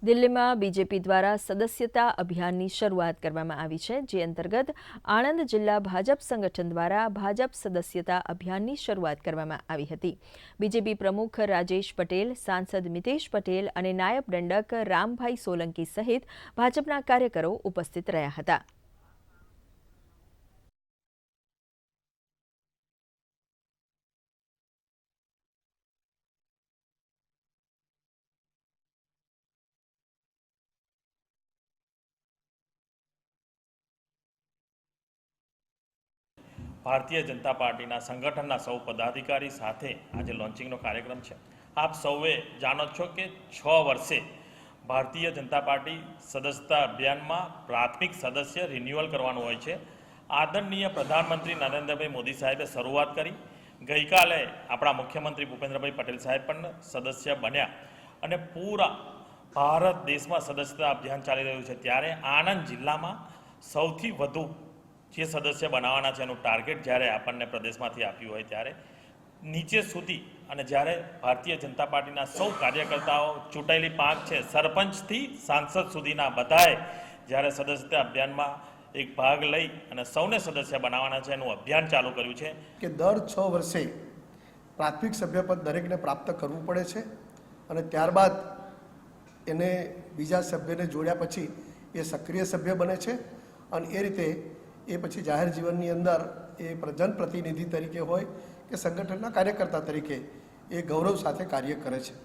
દિલ્હીમાં બીજેપી દ્વારા સદસ્યતા અભિયાનની શરૂઆત કરવામાં આવી છે, જે અંતર્ગત આણંદ જિલ્લા ભાજપ સંગઠન દ્વારા ભાજપ સદસ્યતા અભિયાનની શરૂઆત કરવામાં આવી હતી. બીજેપી પ્રમુખ રાજેશ પટેલ, સાંસદ મિતેશ પટેલ અને નાયબ દંડક રામભાઈ સોલંકી સહિત ભાજપના કાર્યકરો ઉપસ્થિત રહ્યા હતા. ભારતીય જનતા પાર્ટીના સંગઠનના સૌ પદાધિકારી સાથે આજે લોન્ચિંગનો કાર્યક્રમ છે. આપ સૌએ જાણો છો કે 6 વર્ષે ભારતીય જનતા પાર્ટી સદસ્યતા અભિયાનમાં પ્રાથમિક સદસ્ય રિન્યુઅલ કરવાનું હોય છે. આદરણીય પ્રધાનમંત્રી નરેન્દ્રભાઈ મોદી સાહેબે શરૂઆત કરી. ગઈકાલે આપણા મુખ્યમંત્રી ભૂપેન્દ્રભાઈ પટેલ સાહેબ પણ સદસ્ય બન્યા અને પૂરા ભારત દેશમાં સદસ્યતા અભિયાન ચાલી રહ્યું છે. ત્યારે આણંદ જિલ્લામાં સૌથી વધુ જે સદસ્ય બનાવવાના છે એનું ટાર્ગેટ જ્યારે આપણને પ્રદેશમાંથી આપ્યું હોય ત્યારે નીચે સુધી અને જ્યારે ભારતીય જનતા પાર્ટીના સૌ કાર્યકર્તાઓ ચૂંટાયેલી પાંખ છે, સરપંચથી સાંસદ સુધીના બધાએ જ્યારે સદસ્યતા અભિયાનમાં એક ભાગ લઈ અને સૌને સદસ્ય બનાવવાના છે એનું અભિયાન ચાલુ કર્યું છે કે દર 6 વર્ષે પ્રાથમિક સભ્યપદ દરેકને પ્રાપ્ત કરવું પડે છે અને ત્યારબાદ એને બીજા સભ્યને જોડ્યા પછી એ સક્રિય સભ્ય બને છે અને એ રીતે એ પછી જાહેર જીવનની અંદર એ જનપ્રતિનિધિ તરીકે હોય કે સંગઠનના કાર્યકર્તા તરીકે એ ગૌરવ સાથે કાર્ય કરે છે.